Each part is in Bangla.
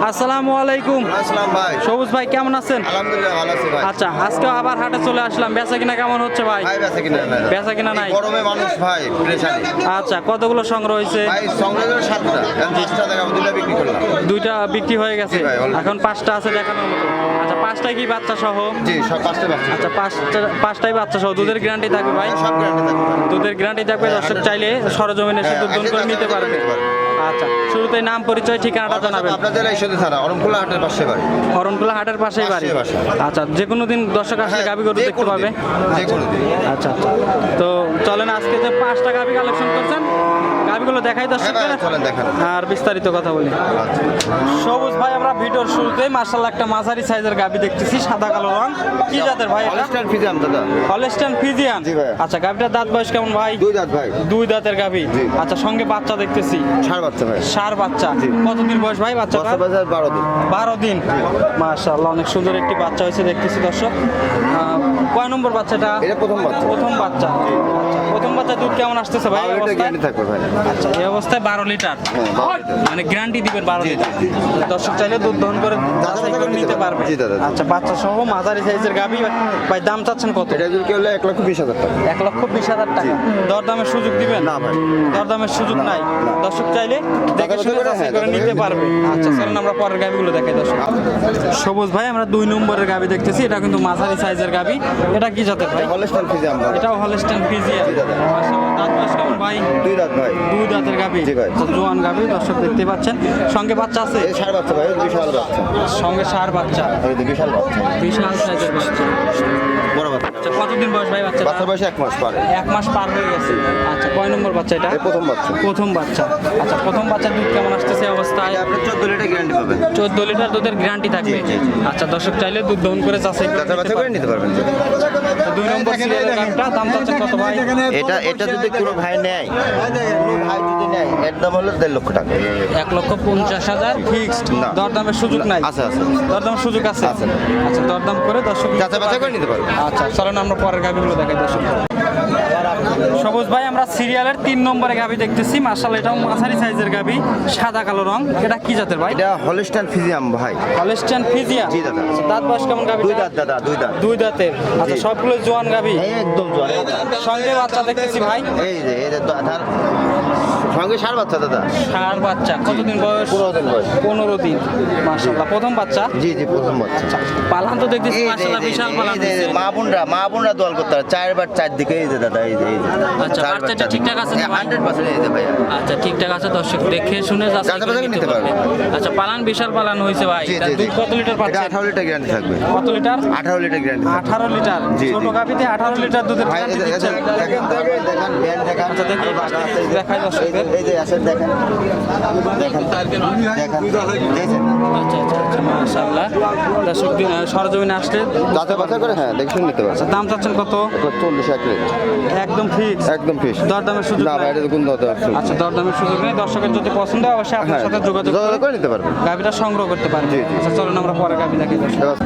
আসসালামু আলাইকুম। আসসালাম ভাই। সবুজ ভাই কেমন আছেন? আলহামদুলিল্লাহ ভালো আছি ভাই। আচ্ছা, আজকে আবার হাটে চলে আসলাম। বেচা কিনা কেমন হচ্ছে ভাই? ভাই বেচা কিনা নাই। বেচা কিনা নাই। এই গরমে মানুষ ভাই প্রেসারি। আচ্ছা, কতগুলো সংগ্রহ হয়েছে? ভাই সংগ্রহ করে 7টা। এখন 5টা দেখাবো, 2টা বিক্রি করলাম। দুইটা বিক্রি হয়ে গেছে, জি ভাই, already। এখন 5টা আছে দেখানোর মতো। আচ্ছা, 5টাই কি বাচ্চা সহ? জি, সব 5টা বাচ্চা। আচ্ছা, 5টাই বাচ্চা সহ। দুধের গ্যারান্টি থাকবে ভাই? সব গ্যারান্টি থাকবে ভাই। দুধের গ্যারান্টি থাকবে, দর্শক চাইলে সরজমিনে এসে দুধ করে নিতে পারবে। আচ্ছা, শুরুতেই নাম, পরিচয়, ঠিকানাটা জানাবেন। আপনাদের এই সাথে থানা অরণকুলা হাটের পাশে বাড়ি। হরণকুলা হাটের পাশেই বাড়ি। পাশে। আচ্ছা, যে কোনো দিন দর্শক আসলে গাভী গরু দেখতে পাবে। যে কোনো দিন। আচ্ছা আচ্ছা, তো চলেন আজকে যে 5টা গাভী কালেকশন করছেন, গাভীগুলো দেখাই হ্যাঁ দর্শক, ভাই, চলেন দেখান। আর বিস্তারিত কথা বলি। আচ্ছা। সবুজ ভাই, আমরা ভিডিওর শুরুতেই মার্শাল্লাহ একটা মাঝারি সাইজের গাভী দেখতেছি, সাদা কালো রং। কি জাতের ভাই এটা? হলস্টাইন ফ্রিজিয়ান দাদা। Holstein Friesian. জি ভাই। আচ্ছা, গাভীটার দাঁত বয়স কেমন ভাই? 2 দাঁত ভাই। 2 দাঁতের গাভী। জি। আচ্ছা, সঙ্গে বাচ্চা দেখতেছি, ষাঁড় বাচ্চা ভাই। ষাঁড় বাচ্চা। জি। কতদিন বয়স ভাই বাচ্চাটা? বাচ্চা 12 দিন। 12 দিন। মাশাআল্লাহ, অনেক সুন্দর একটি বাচ্চা হয়েছে দেখতেছি দর্শক। কয় নম্বর বাচ্চাটা? এটা প্রথম বাচ্চা। প্রথম বাচ্চা। আচ্ছা, প্রথম বাচ্চা দুধ কেমন আসতেছে ভাই? 12 লিটার গ্যারান্টি থাকবে ভাই। আচ্ছা, এই অবস্থায় 12 লিটার, হ্যাঁ, 12 লিটার। মানে গ্যারান্টি দিবেন 12 জি, লিটার। জি, দর্শক চাইলে দুধ দহন করে যাচাই করে নিতে পারবে। জি দাদা। আচ্ছা, বাচ্চা সহ মাঝারি সাইজের গাভী। ভাই দাম চাচ্ছেন কত? এটা যদি কেউ হলে 1,20,000 টাকা। 1,20,000 টাকা। দরদামের সুযোগ দিবেন? না ভাই। দরদামের সুযোগ নাই। না। দর্শক চাইলে দেখে শুনে করে, যাচাই হ্যাঁ, করে নিতে যাচাই পারবে। আচ্ছা, চলেন আমরা পরের গাভীগুলো দেখাই দর্শক। সবুজ ভাই, আমরা 2 নম্বরের গাভী দেখতেছি। এটা কিন্তু মাঝারি সাইজের গাভী। এটা কি জাতের ভাই? হলস্টাইন ফ্রিজিয়ান দাদা। এটাও হলস্টাইন ফ্রিজিয়ান। জি দাদা। মাশাআল্লাহ, দাঁত বয়স কেমন ভাই? 2 দাঁত ভাই। 2 দাঁতের গাভী। জি ভাই। তো জোয়ান গাভী, দর্শক দেখতে পাচ্ছেন। সঙ্গে বাচ্চা আছে? এই ষাঁড় বাচ্চা ভাই, বিশাল বাচ্চা। সঙ্গে ষাঁড় বাচ্চা। এই যে বিশাল বাচ্চা। বিশাল সাইজের বাচ্চা। বড় বাচ্চা। আচ্ছা, কতদিন বয়স ভাই বাচ্চাটা? বাচ্চার বয়স 1 মাস পারে। 1 মাস পার হয়ে গেছে। আচ্ছা, কয় নম্বর বাচ্চা এটা? এই প্রথম বাচ্চা। প্রথম বাচ্চা। আচ্ছা, প্রথম বাচ্চার দুধ কেমন আসতেছে এই অবস্থায়? আপনি 14 লিটার গ্যারান্টি পাবেন। 14 লিটার দুধের গ্যারান্টি থাকবে। জি, জি। আচ্ছা, দর্শক চাইলে দুধ দহন করে যাচাই করে যাচাই বাছাই করে নিতে পারবেন। 2 নম্বর সিরিয়ালের গাভীটা দাম চাচ্ছেন কত ভাই? এটা যদি কোনো ভাই নেয়, কোনো ভাই যদি নেয়, এর দাম হলো 1.5 লক্ষ টাকা। 1,50,000 ফিক্সড। না। দরদামের সুযোগ নাই? আছে, আছে। দরদামের সুযোগ আছে? আছে। আচ্ছা, দরদাম করে দর্শক যাচাই বাছাই করে নিতে পারবেন। আচ্ছা, চলেন আমরা পরের গাভীগুলো দেখাই দর্শক। সবুজ ভাই, আমরা সিরিয়ালের 3 নম্বরে গাভী দেখতেছি। মাশাআল্লাহ, এটাও মাঝারি সাইজের গাভী, সাদা কালো রং। এটা কি জাতের ভাই? এটা হলস্টাইন ফ্রিজিয়ান ভাই। Holstein Friesian. জি দাদা। আচ্ছা, দাঁত বয়স কেমন গাভী? 2 দাঁত দাদা, 2 দাঁত। 2 দাঁতের। আচ্ছা, জি। সবগুলো জোয়ান গাভী। একদম জোয়ান। সঙ্গে বাচ্চা দেখতেছি ভাই। এই যে তো আধার সঙ্গে ষাঁড় বাচ্চা দাদা। ষাঁড় বাচ্চা। কতদিন বয়স? 15 দিন বয়স। 15 দিন। মাশাআল্লাহ, প্রথম বাচ্চা। জি, জি, প্রথম বাচ্চা। পালান তো দেখতেছি মাশাআল্লাহ, বিশাল পালান দিচ্ছে। মা বোনরা দোয়াল করতে হয় 4 4 দিকে। এই যে দাদা, এই যে আচ্ছা, 4 বাচ্চাটা ঠিকঠাক আছে তো ভাই? 100% এই যে ভাইয়া। আচ্ছা, ঠিকঠাক আছে, দর্শক দেখে শুনে যাচাই যাচাই করে বাছাই নিতে নিতে পারবে। পারবে। আচ্ছা, পালান বিশাল পালান হয়েছে ভাই। জি, তার জি, জি। দুধ কত লিটার এটা পাচ্ছে? 18 লিটার গ্যারান্টি থাকবে। কত লিটার? 18 লিটার গ্যারান্টি থাকবে। 18 লিটার। জি, ছোট জি। গাভীতে 18 লিটার দুধের ভাই, গ্যারান্টি এই যে দিচ্ছেন। দেখেন, ব্যান্ড দেখান। আচ্ছা, দেখি, দেখাই দর্শকদের। এই যে আসেন দেখেন। দেখেন। দেখেন। আচ্ছা আচ্ছা আচ্ছা, মাশাআল্লাহ। দর্শক সরজমিনে আসলে যাচাই বাছাই করে, হ্যাঁ, দেখে শুনে নিতে পারবেন। দাম চাচ্ছেন কত? 40 এক রেট। একদম ফিক্স। একদম ফিক্স। দরদামের সুযোগ না নাই? ভাই, এটা কোন দরদাম? আচ্ছা, দরদামের সুযোগ নেই। দর্শকের যদি পছন্দ হয় অবশ্যই আপনার হ্যাঁ, সাথে যোগাযোগ করে করে নিতে পারবেন। গাভীটা সংগ্রহ করতে পারবে। জি, জি। আচ্ছা, চলুন আমরা পরে গাভী দেখি দর্শক।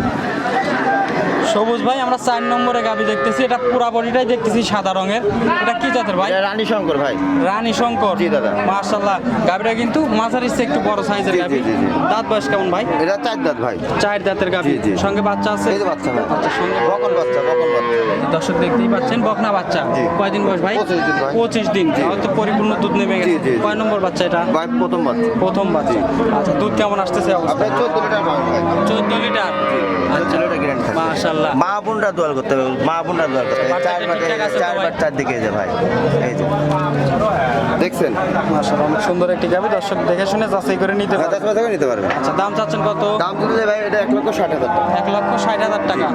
সবুজ ভাই, আমরা 4 নম্বরে গাভী দেখতেছি। এটা পুরা বডিটাই দেখতেছি সাদা রঙের। এটা কি জাতের ভাই? এটা রানী শঙ্কর ভাই। রানী শঙ্কর। জি দাদা। মাশাআল্লাহ, গাভীটা কিন্তু মাঝারি চেয়ে একটু বড় সাইজের জি, জি, গাভী। জি, জি। দাঁত বয়স কেমন ভাই? এটা 4 দাঁত ভাই। 4 দাঁতের গাভী। জি, জি। সঙ্গে বাচ্চা আছে? এই যে বাচ্চা ভাই। আচ্ছা, সঙ্গে বকন বাচ্চা। দর্শক দেখতেই পাচ্ছেন, বকনা বাচ্চা। জি। কয়দিন বয়স ভাই? 25 দিন ভাই। 25 দিন। হয়তো পরিপূর্ণ দুধ নেমে গেছে। জি, জি। কয় নম্বর বাচ্চা এটা? ভাই প্রথম বাচ্চা। প্রথম বাচ্চা। আচ্ছা, দুধ কেমন আসতেছে অবস্থা? আপনার 14 লিটার মাল ভাই। 14 লিটার। আচ্ছা, 14 লিটার গ্যারান্টি থাকবে। মাশাআল্লাহ। মা বোনরা দোয়াল করতে হবে। মা বোনরা দোয়াল করতে হবে। বাচ্চা 4 বাটে ঠিকঠাক আছে তো 4 ভাই? 4 দিকে যে ভাই। এই যে দেখছেন। মাশাআল্লাহ, অনেক সুন্দর একটি গাভী। দর্শক দেখে শুনে যাচাই করে নিতে পারবে। যাচাই বাছাই করে নিতে পারবেন। আচ্ছা, দাম চাচ্ছেন কত? দাম দিলে ভাই এটা 1,60,000 টাকা। 1,60,000 টাকা।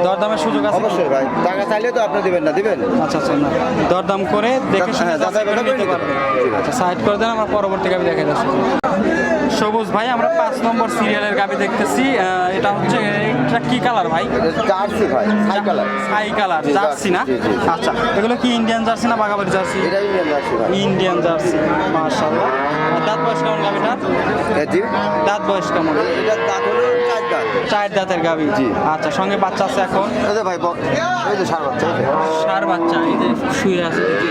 দরদামের সুযোগ আছে? অবশ্যই ভাই। টাকা চাইলে তো আপনি দিবেন না, দিবেন। আচ্ছা আচ্ছা, না। দরদাম করে দেখে শুনে হ্যাঁ, যাচাই করে নিতে পারবে। আচ্ছা, সাইড করে দেন, আমরা পরবর্তী গাভী দেখে যাচ্ছি। সবুজ ভাই, আমরা 5 নম্বর সিরিয়ালের গাভী দেখতেছি। এটা হচ্ছে, এটা কি কালার ভাই? এটা জার্সি ভাই, হাই কালার। ছাই কালার জার্সি না? জি, জি, জি। আচ্ছা, এগুলো কি ইন্ডিয়ান জার্সি না বাগাবাড়ি জার্সি? এটা ইন্ডিয়ান জার্সি ভাই। Indian jersey. মাশাআল্লাহ। আর দাঁত বয়স কেমন গাভীটার? জি। দাঁত বয়স কেমন? এটা দাঁত হলো 4 দাঁত। 4 দাঁতের গাভী। জি। আচ্ছা, সঙ্গে বাচ্চা আছে এখন? এই যে ভাই এই যে ষাঁড় বাচ্চা। এই যে। ষাঁড় বাচ্চা। এই যে শুয়ে আছে দেখি।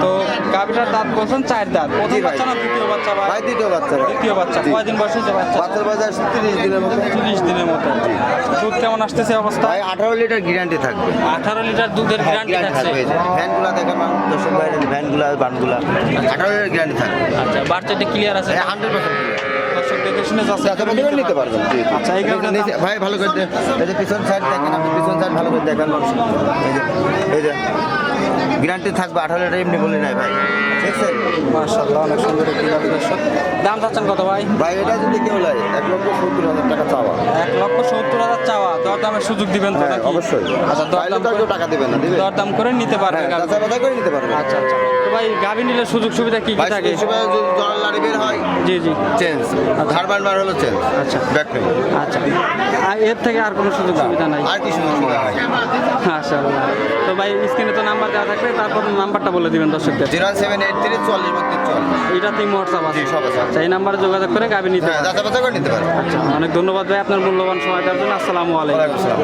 তো গাভিটার দাঁত বলছেন 4 দাঁত, প্রথম জি ভাই। বাচ্চা না দ্বিতীয় বাচ্চা ভাই? ভাই দ্বিতীয় বাচ্চা ভাই। দ্বিতীয় বাচ্চা, জি। কয়দিন বয়স হয়েছে বাচ্চা? বাচ্চার বাজার 30 দিনের মতো। 30 দিনের মতো। দুধ কেমন আসতেছে অবস্থা? ভাই 18 লিটার গ্যারান্টি থাকবে। 18 লিটার দুধের গ্যারান্টি থাকছে। ভ্যানগুলা দেখেন না, দর্শক ভাই ভ্যানগুলা বানগুলা 18 লিটার গ্যারান্টি থাকবে। আচ্ছা, বাচ্চাটি ক্লিয়ার আছে? 100% দর্শক দেখে শুনে যাচ্ছে, যাচাই বাছাই করে নিতে পারবেন। জি, জি। আচ্ছা, এই গাভিটার দাম? ভাই ভালো করে দেন। এই যে পিছন সাইড দেখেন, আপনি পিছন সাইড ভালো করে দেখেন মানুষ। এই যে গ্যারান্টি থাকবে 18 লিটার, এমনি বলি নাই ভাই, দেখছেন? মাশাআল্লাহ, অনেক সুন্দর একটি গাভি দর্শক। দাম চাচ্ছেন কত ভাই? ভাই এটা যদি কেউ লাই 1,70,000 টাকা চাওয়া। 1,70,000 চাওয়া, দরদামের সুযোগ দিবেন তো হ্যাঁ, নাকি? অবশ্যই। আচ্ছা, চাইলে তো আর কেউ টাকা দিবে না, দিবে? দরদাম করে নিতে পারবে হ্যাঁ, গাভি। যাচাই বাছাই করে নিতে পারবে। আচ্ছা আচ্ছা, তো ভাই গাভি নিলে সুযোগ সুবিধা কি কি ভাই থাকে? সুযোগ সুবিধা যদি জলের লাড়ি বের হয়, জি জি, চেঞ্জ। ধার বান্ডার হলো চেঞ্জ। আচ্ছা। ব্যাক নেই। আচ্ছা, আর এর থেকে আর কোনো সুযোগ সুবিধা নাই? আর কি সুযোগ সুবিধা হয়? মাশাআল্লাহ। তো ভাই স্ক্রিনে তো নাম্বার দেওয়া থাকবে, তারপর নাম্বারটা বলে দিবেন দর্শকদের। 0783 40 32 এটাতেই হোয়াটসঅ্যাপ আছে? জি, সব আছে। আচ্ছা, এই নাম্বারে যোগাযোগ করে গাভি নিতে হ্যাঁ, পারবেন। যাচাই বাছাই করে নিতে পারবে। আচ্ছা, অনেক ধন্যবাদ ভাই আপনার মূল্যবান সময় দেওয়ার জন্য। আসসালামু আলাইকুম। ওয়ালাইকুম আসসালাম।